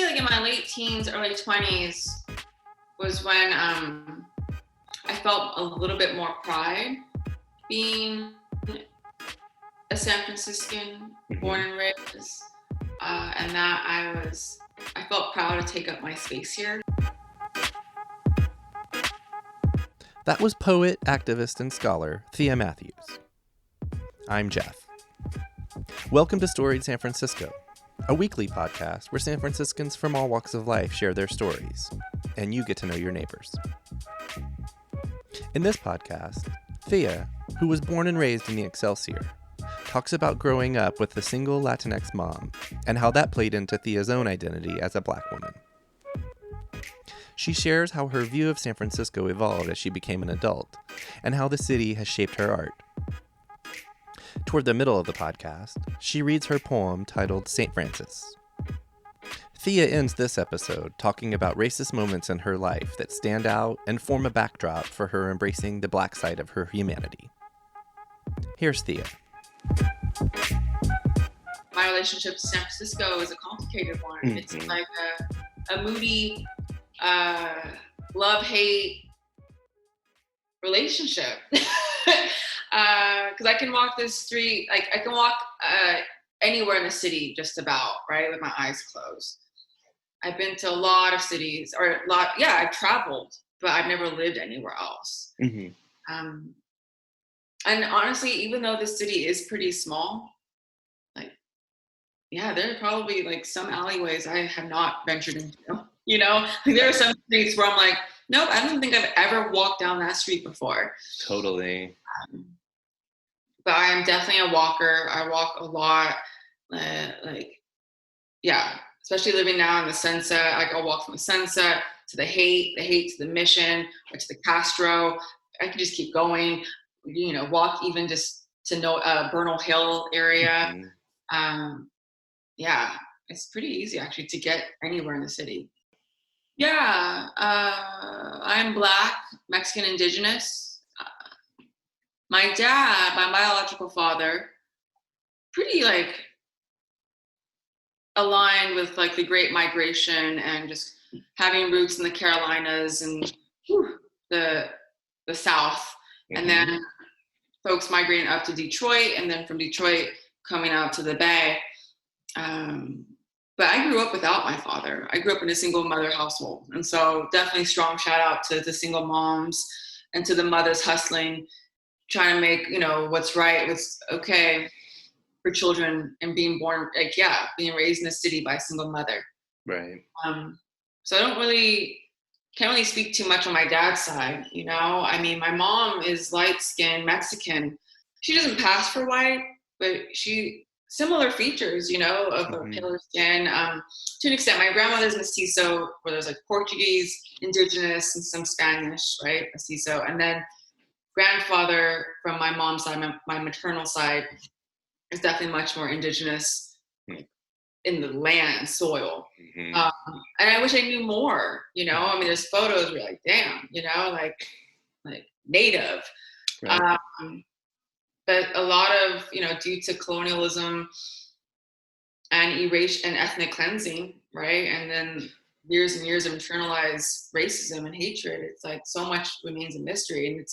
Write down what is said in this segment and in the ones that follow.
say like in my late teens, early 20s was when I felt a little bit more pride being a San Franciscan, born and raised, and that I felt proud to take up my space here. That was poet, activist, and scholar Thea Matthews. I'm Jeff. Welcome to Storied San Francisco, a weekly podcast where San Franciscans from all walks of life share their stories, and you get to know your neighbors. In this podcast, Thea, who was born and raised in the Excelsior, talks about growing up with a single Latinx mom and how that played into Thea's own identity as a Black woman. She shares how her view of San Francisco evolved as she became an adult, and how the city has shaped her art. Toward the middle of the podcast, she reads her poem titled St. Francis. Thea ends this episode talking about racist moments in her life that stand out and form a backdrop for her embracing the Black side of her humanity. Here's Thea. My relationship to San Francisco is a complicated one. Mm-hmm. It's like a moody love-hate relationship. Because I can walk this street, like I can walk anywhere in the city just about, right, with my eyes closed. I've been to a lot of cities, I've traveled, but I've never lived anywhere else. Mm-hmm. And honestly, even though the city is pretty small, there are probably like some alleyways I have not ventured into, you know? Like, there are some streets where I'm like, nope, I don't think I've ever walked down that street before. Totally. But I am definitely a walker. I walk a lot, especially living now in the Sunset. I go walk from the Sunset to the Haight to the Mission, or to the Castro. I can just keep going, you know, walk even just to Bernal Hill area. Mm-hmm. It's pretty easy actually to get anywhere in the city. Yeah, I'm Black, Mexican, Indigenous. My dad, my biological father, pretty aligned with the Great Migration and just having roots in the Carolinas and the South, mm-hmm. and then folks migrating up to Detroit, and then from Detroit coming out to the Bay. But I grew up without my father. I grew up in a single mother household. And so definitely strong shout out to the single moms and to the mothers hustling, trying to make, what's right, what's okay for children, and being born, being raised in the city by a single mother. Right. So can't really speak too much on my dad's side, I mean, my mom is light-skinned Mexican. She doesn't pass for white, but similar features, of mm-hmm. paler skin. To an extent, my grandmother's mestizo, where there's Portuguese, Indigenous, and some Spanish, right? Mestizo. And then grandfather from my mom's side, my maternal side, is definitely much more Indigenous in the land and soil. Mm-hmm. And I wish I knew more, I mean, there's photos where you're like, damn, like native. Right. But a lot of, due to colonialism and erasure and ethnic cleansing, right? And then years and years of internalized racism and hatred, it's so much remains a mystery. And it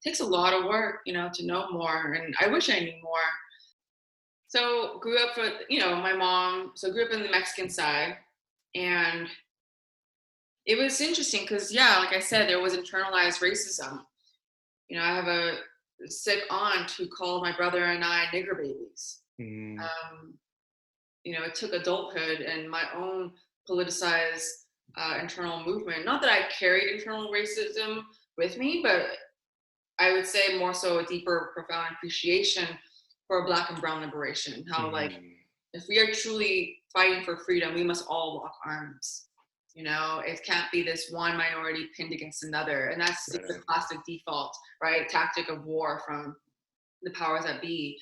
takes a lot of work, to know more. And I wish I knew more. So grew up with, my mom, grew up in the Mexican side. And it was interesting because, like I said, there was internalized racism. I have a sick aunt who called my brother and I nigger babies. Mm. It took adulthood and my own politicized internal movement. Not that I carried internal racism with me, but I would say more so a deeper, profound appreciation for Black and Brown liberation. How if we are truly fighting for freedom, we must all lock arms. It can't be this one minority pinned against another. And that's right. The classic default, right? Tactic of war from the powers that be.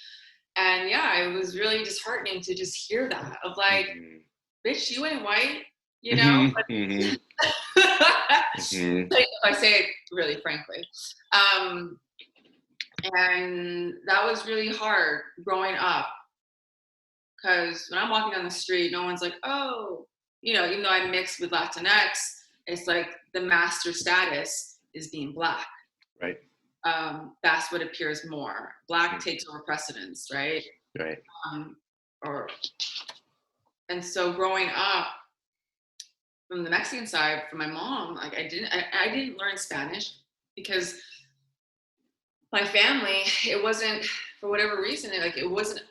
And it was really disheartening to just hear that of mm-hmm. bitch, you ain't white, Mm-hmm. Mm-hmm. If I say it really frankly. And that was really hard growing up. Because when I'm walking down the street, no one's like, oh, even though I'm mixed with Latinx, it's like the master status is being Black. Right. That's what appears more. Black takes over precedence, right? Right. And so growing up from the Mexican side, from my mom, like I didn't learn Spanish because my family, it wasn't, for whatever reason, it wasn't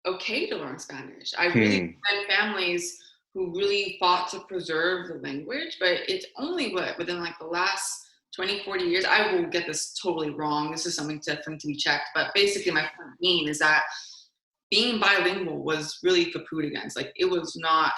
okay to learn Spanish. I really had families who really fought to preserve the language, but it's only within like the last 20, 40 years, I will get this totally wrong. This is something to be checked. But basically my point being is that being bilingual was really kaput against. Like it was not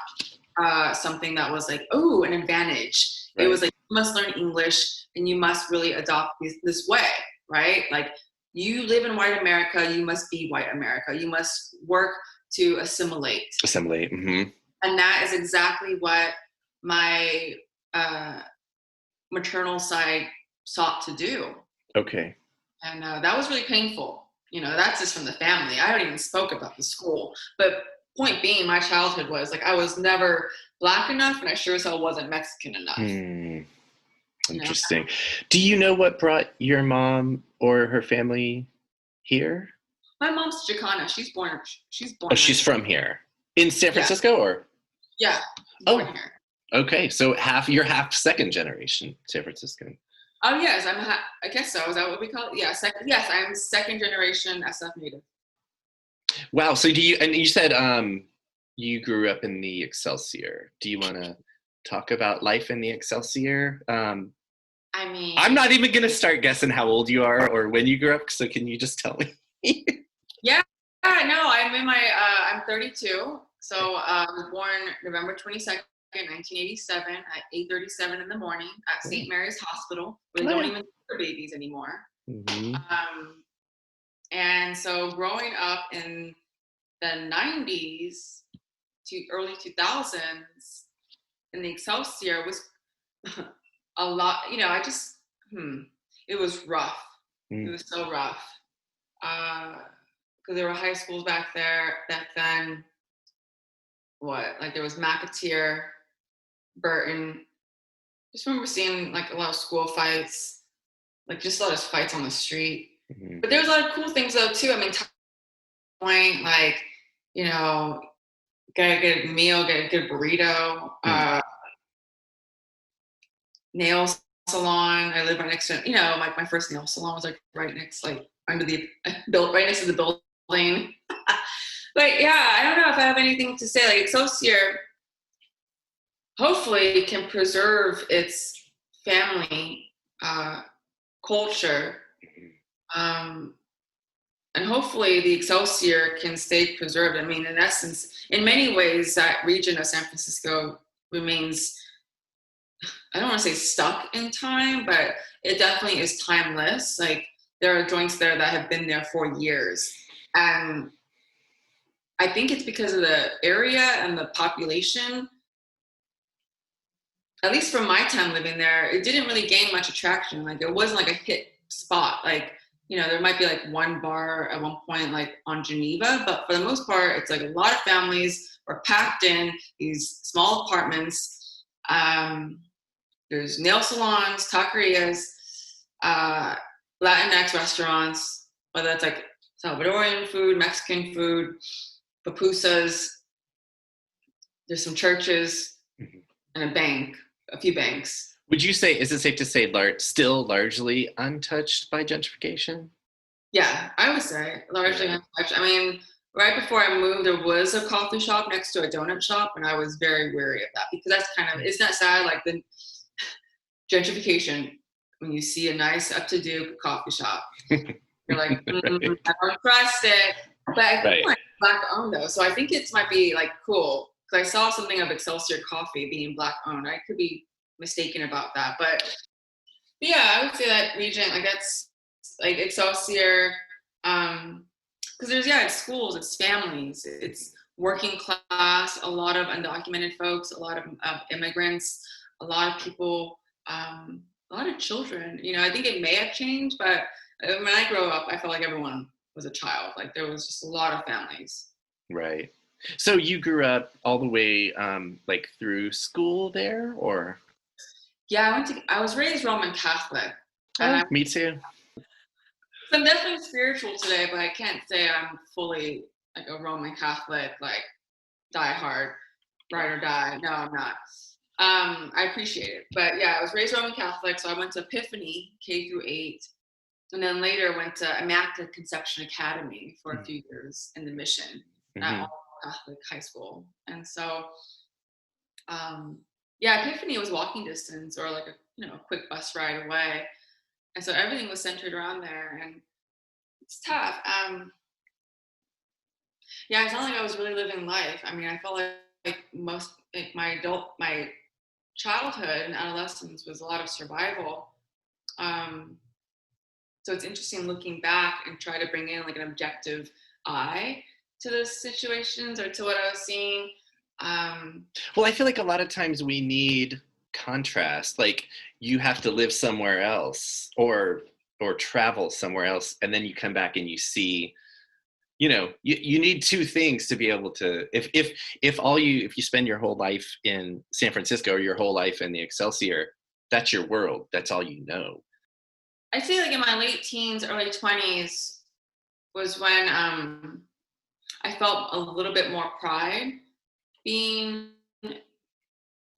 something that was like, oh, an advantage. Right. It was like, you must learn English and you must really adopt this way, right? Like you live in white America, you must be white America. You must work to assimilate. Mm-hmm. And that is exactly what my maternal side sought to do. Okay. And that was really painful. That's just from the family. I don't even spoke about the school. But point being, my childhood was like I was never Black enough, and I sure as hell wasn't Mexican enough. Interesting. Do you know what brought your mom or her family here? My mom's Chicana. She's born. Oh, she's from here in San Francisco, or? Yeah. Born here. Okay, so you're half second generation San Franciscan. Oh yes, I guess so. Is that what we call it? Yeah, yes, I'm second generation SF native. Wow. So you said you grew up in the Excelsior. Do you want to talk about life in the Excelsior? I'm not even going to start guessing how old you are or when you grew up. So can you just tell me? Yeah, no, I'm 32. So I was born November 22nd, 1987 at 8:37 in the morning at St. Mary's Hospital, where they don't even care babies anymore. Mm-hmm. And so growing up in the 90s to early 2000s in the Excelsior was a lot, it was rough. It was so rough. Because there were high schools back then. There was McAteer, Burton. Just remember seeing like a lot of school fights, like just a lot of fights on the street. Mm-hmm. But there was a lot of cool things though too. Point, like, get a good meal, get a good burrito, nail salon. I live right next to, my first nail salon was like right next, like under the right next to the building. But yeah, I don't know if I have anything to say. Like Excelsior, hopefully, can preserve its family culture, and hopefully the Excelsior can stay preserved. I mean, in essence, in many ways, that region of San Francisco remains, I don't want to say stuck in time, but it definitely is timeless. Like there are joints there that have been there for years, and I think it's because of the area and the population. At least from my time living there, it didn't really gain much attraction. Like it wasn't like a hit spot. Like, there might be like one bar at one point, like on Geneva, but for the most part, it's like a lot of families are packed in these small apartments. There's nail salons, taquerias, Latinx restaurants, whether that's like Salvadorian food, Mexican food, pupusas. There's some churches and a few banks. Would you say, is it safe to say still largely untouched by gentrification? Yeah, I would say largely untouched. I mean, right before I moved, there was a coffee shop next to a donut shop, and I was very wary of that because that's isn't that sad? Like the gentrification, when you see a nice up-to-date coffee shop, you're like, I don't trust it. But I think it's Black owned though, so I think it might be like cool. Because I saw something of Excelsior coffee being Black owned. I could be mistaken about that, but yeah, I would say that region, like that's like Excelsior, because it's schools, it's families, it's working class, a lot of undocumented folks, a lot of immigrants, a lot of people, a lot of children. I think it may have changed, but when I grew up, I felt like everyone was a child. Like there was just a lot of families. Right. So you grew up all the way like through school there, or? Yeah, I was raised Roman Catholic, and Oh, me too. I'm definitely spiritual today, but I can't say I'm fully like a Roman Catholic, like die hard, ride or die. No, I'm not. I appreciate it, but yeah, I was raised Roman Catholic, so I went to Epiphany K through 8, and then later went to Immaculate Conception Academy for a few years in the Mission at all Catholic high school, and so yeah, Epiphany was walking distance or like a quick bus ride away, and so everything was centered around there, and it's tough. Yeah, it's not like I was really living life. I mean, I felt like my childhood and adolescence was a lot of survival. Um, so it's interesting looking back and try to bring in like an objective eye to the situations or to what I was seeing. Well, I feel like a lot of times we need contrast. Like you have to live somewhere else or travel somewhere else, and then you come back and you see, you need two things to be able to, if you spend your whole life in San Francisco or your whole life in the Excelsior, that's your world. That's all you know. I'd say like in my late teens, early 20s was when I felt a little bit more pride being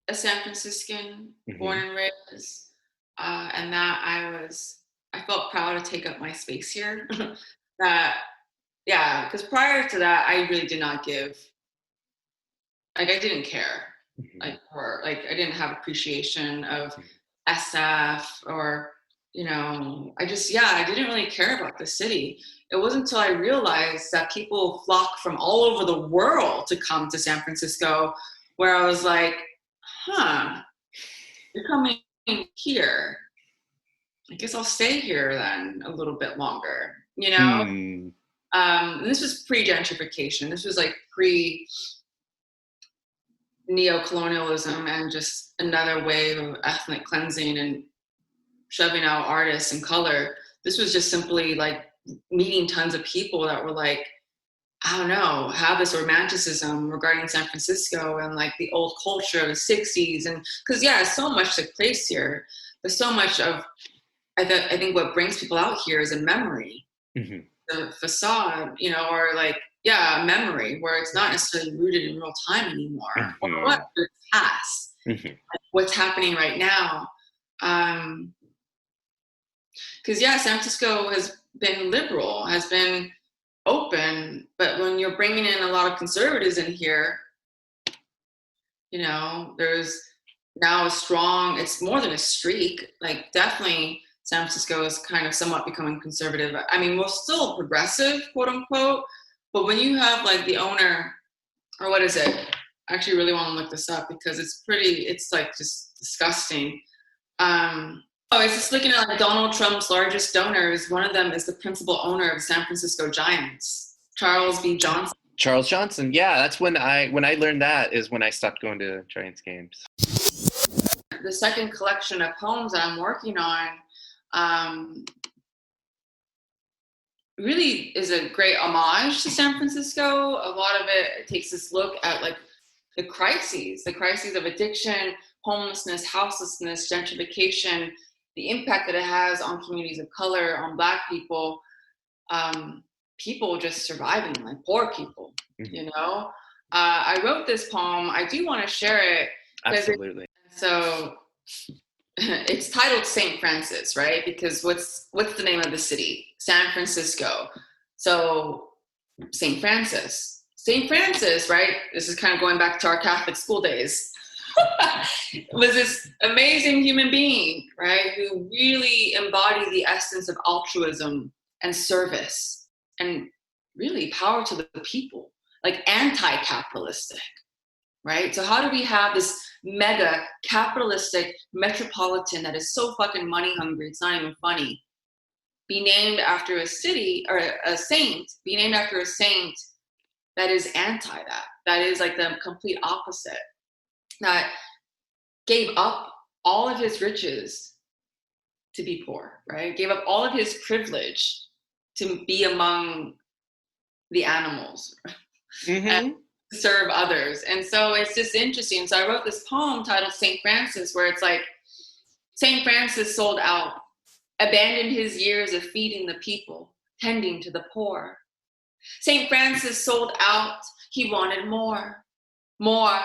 a San Franciscan, born and raised, and that I felt proud to take up my space here. That, yeah, because prior to that, I really did not give, like, I didn't care, I didn't have appreciation of SF or, I didn't really care about the city. It wasn't until I realized that people flock from all over the world to come to San Francisco where I was like, you're coming here. I guess I'll stay here then a little bit longer, And this was pre-gentrification. This was like pre-neo-colonialism and just another wave of ethnic cleansing and shoving out artists and color. This was just simply like meeting tons of people that were like, I don't know, have this romanticism regarding San Francisco and like the old culture of the 60s. And because, so much took place here. But so much of, I think what brings people out here is a memory, the facade, or like, memory where it's not necessarily rooted in real time anymore. Or what? It's past. Like what's happening right now. Because, San Francisco has been liberal, has been open, but when you're bringing in a lot of conservatives in here, there's now a strong, it's more than a streak, like definitely San Francisco is kind of somewhat becoming conservative. I mean, we're still progressive, quote unquote, but when you have like the owner, or what is it? I actually really want to look this up because it's like just disgusting. I was just looking at like Donald Trump's largest donors. One of them is the principal owner of the San Francisco Giants, Charles B. Johnson. Charles Johnson. Yeah, that's when I learned that is when I stopped going to Giants games. The second collection of poems that I'm working on really is a great homage to San Francisco. A lot of it takes this look at like the crises of addiction, homelessness, houselessness, gentrification, the impact that it has on communities of color, on Black people, people just surviving, like poor people, I wrote this poem. I do want to share it. Absolutely. So it's titled St. Francis, right? Because what's the name of the city? San Francisco. So St. Francis, right? This is kind of going back to our Catholic school days. Was this amazing human being, right? Who really embodied the essence of altruism and service and really power to the people, like anti-capitalistic, right? So how do we have this mega capitalistic metropolitan that is so fucking money hungry, it's not even funny, be named after a city or a saint, be named after a saint that is anti that is like the complete opposite, that gave up all of his riches to be poor, right? Gave up all of his privilege to be among the animals. And serve others. And so it's just interesting. So I wrote this poem titled St. Francis, where it's like, St. Francis sold out, abandoned his years of feeding the people, tending to the poor. St. Francis sold out, he wanted more, more,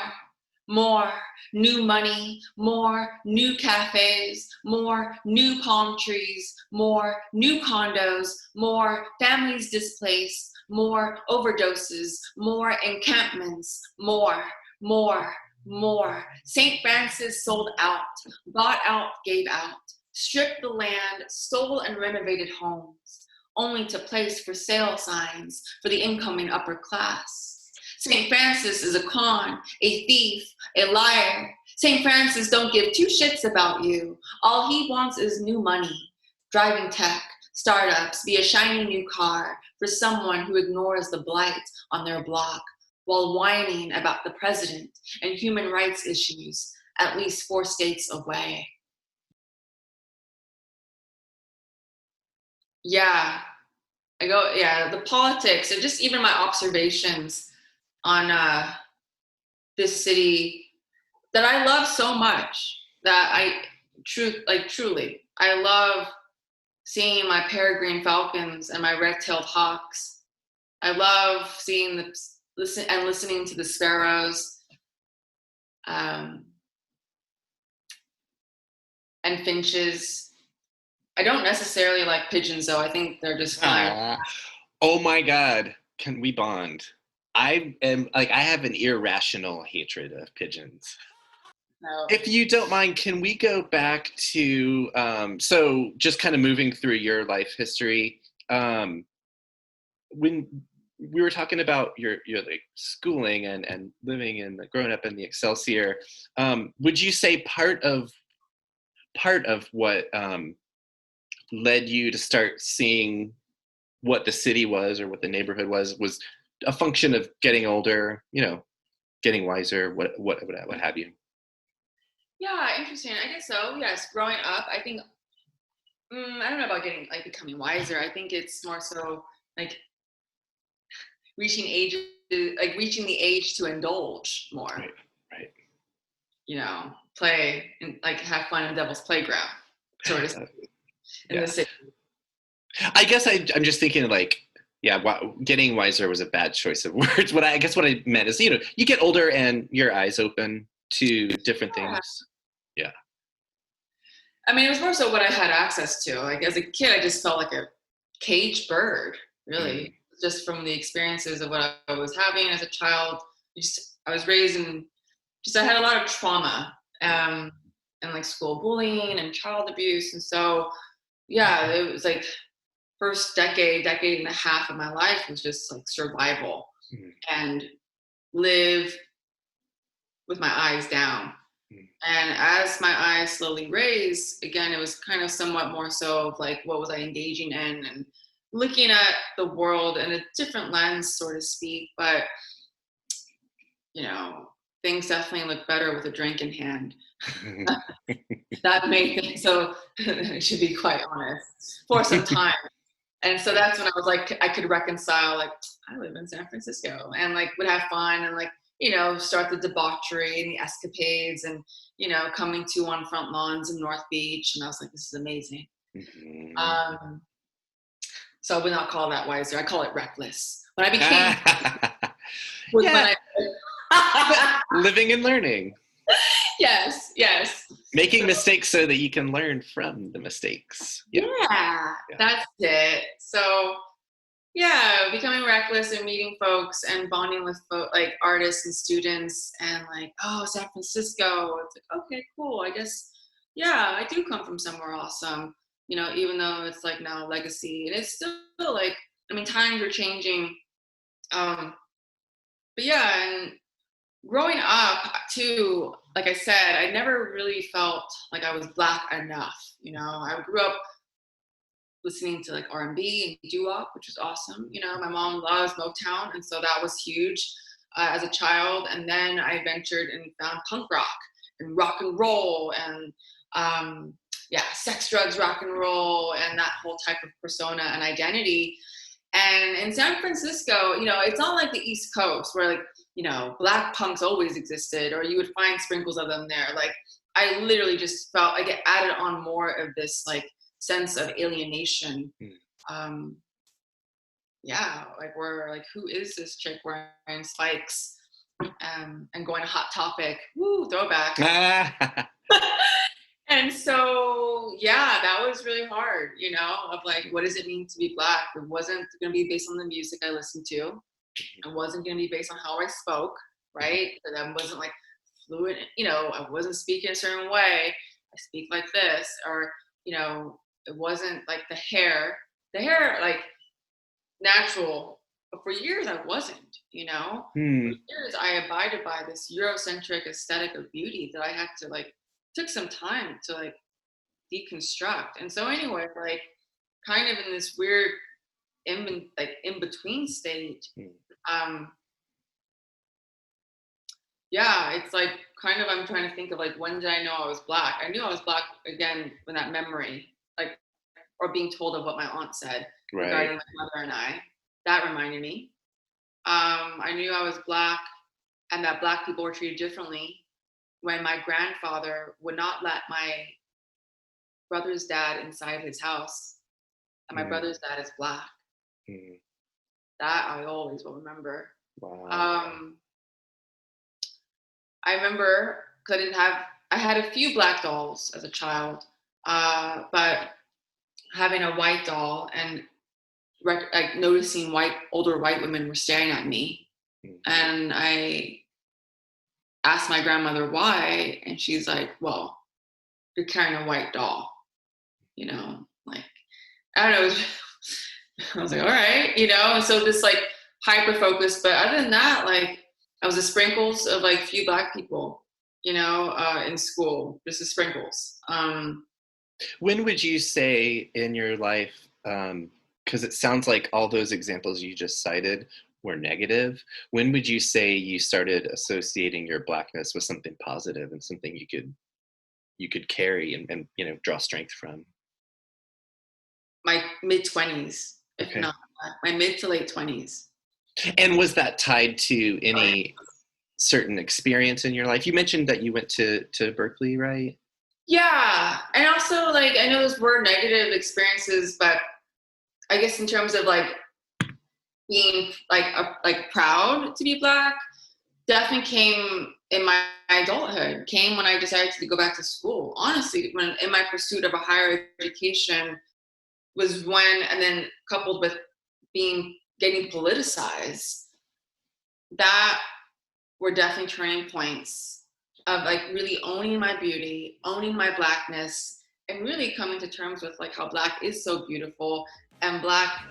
more, new money, more new cafes, more new palm trees, more new condos, more families displaced, more overdoses, more encampments, more, more, more. St. Francis sold out, bought out, gave out, stripped the land, stole and renovated homes, only to place for sale signs for the incoming upper class. St. Francis is a con, a thief, a liar. St. Francis don't give two shits about you. All he wants is new money, driving tech, startups, be a shiny new car for someone who ignores the blight on their block while whining about the president and human rights issues at least 4 states away. Yeah, the politics and just even my observations on this city that I love so much, that truly, I love seeing my peregrine falcons and my red-tailed hawks. I love seeing listening to the sparrows and finches. I don't necessarily like pigeons, though. I think they're just fine. Oh my God, can we bond? I have an irrational hatred of pigeons. No. If you don't mind, can we go back to, so just kind of moving through your life history, when we were talking about your like schooling and living and growing up in the Excelsior, would you say part of what led you to start seeing what the city was or what the neighborhood was a function of getting older, getting wiser, what have you? Yeah, interesting. I guess so. Yes, growing up, I think I don't know about becoming wiser. I think it's more so like reaching the age to indulge more. Right. Play and have fun in Devil's Playground, sort of in the city. I guess I'm just thinking getting wiser was a bad choice of words. What I meant is, you get older and your eyes open to different things. Yeah. I mean, it was more so what I had access to. Like as a kid, I just felt like a caged bird, really, just from the experiences of what I was having as a child. I was raised in, I had a lot of trauma, and school bullying and child abuse. And so, yeah, it was first decade and a half of my life was just survival and live with my eyes down. And as my eyes slowly raised, again, it was kind of somewhat more so of what was I engaging in and looking at the world in a different lens, so to speak. But, things definitely look better with a drink in hand. That made things so, I should be quite honest, for some time. And so that's when I was I could reconcile, I live in San Francisco and would have fun and start the debauchery and the escapades and, coming to on front lawns in North Beach. And I was this is amazing. Mm-hmm. So I would not call that wiser. I call it reckless. When I became, living and learning. Yes. Making mistakes so that you can learn from the mistakes. Yeah. That's it. So, yeah, becoming reckless and meeting folks and bonding with artists and students and San Francisco. It's okay, cool. I guess, I do come from somewhere awesome, even though it's now a legacy. And it's still times are changing. But yeah, and growing up too, like I said, I never really felt like I was Black enough. I grew up listening to R&B and doo-wop, which was awesome. My mom loves Motown, and so that was huge as a child. And then I ventured and found punk rock and rock and roll and sex, drugs, rock and roll, and that whole type of persona and identity. And in San Francisco, you know, it's not like the East Coast where, like, you know, Black punks always existed, or you would find sprinkles of them there. Like, I literally just felt like it added on more of this like sense of alienation. Yeah, like, we're like, who is this chick wearing spikes and going to Hot Topic? Woo, throwback. And so, yeah, that was really hard, you know, of like, what does it mean to be Black? It wasn't going to be based on the music I listened to. It wasn't going to be based on how I spoke, right? Because I wasn't like fluent, you know, I wasn't speaking a certain way. I speak like this, or, you know, it wasn't like the hair, like natural. But for years, I wasn't, you know. For years, I abided by this Eurocentric aesthetic of beauty that I had to like, took some time to like deconstruct. And so anyway, like, kind of in this weird in between stage, yeah, it's like kind of, I'm trying to think of like, when did I know I was Black? I knew I was Black again when that memory, like, or being told of what my aunt said regarding my mother and I, that reminded me. I knew I was Black and that Black people were treated differently when my grandfather would not let my brother's dad inside his house, and my brother's dad is Black. That I always will remember. Wow. I remember, because I had a few Black dolls as a child, but having a white doll and like noticing older white women were staring at me, and I asked my grandmother why, and she's like, well, you're carrying a white doll, you know, like, I don't know. I was like, all right, you know, and so this like hyper focus, but other than that, like, I was the sprinkles of like few Black people, you know, in school, just the sprinkles. When would you say in your life, because it sounds like all those examples you just cited were negative, when would you say you started associating your Blackness with something positive and something you could carry and you know, draw strength from? My mid-20s, if not my mid to late 20s. And was that tied to any certain experience in your life? You mentioned that you went to Berkeley, right? Yeah, and also, like, I know those were negative experiences, but I guess in terms of like being like proud to be Black, definitely came in my adulthood. Came when I decided to go back to school. Honestly, when in my pursuit of a higher education was when, and then coupled with getting politicized, that were definitely turning points of like really owning my beauty, owning my Blackness, and really coming to terms with like how Black is so beautiful and Black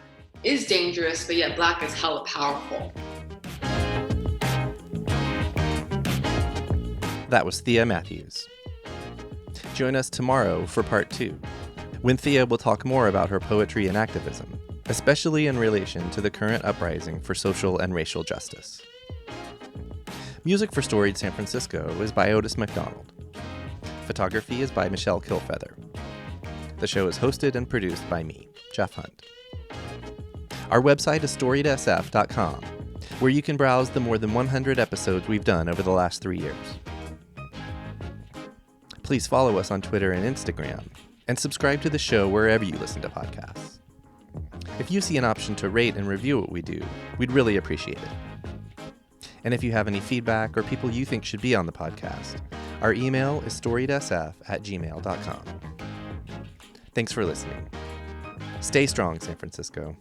is dangerous, but yet Black is hella powerful. That was Thea Matthews. Join us tomorrow for part 2, when Thea will talk more about her poetry and activism, especially in relation to the current uprising for social and racial justice. Music for Storied San Francisco is by Otis McDonald. Photography is by Michelle Kilfeather. The show is hosted and produced by me, Jeff Hunt. Our website is storiedsf.com, where you can browse the more than 100 episodes we've done over the last 3 years. Please follow us on Twitter and Instagram, and subscribe to the show wherever you listen to podcasts. If you see an option to rate and review what we do, we'd really appreciate it. And if you have any feedback or people you think should be on the podcast, our email is storiedsf@gmail.com. Thanks for listening. Stay strong, San Francisco.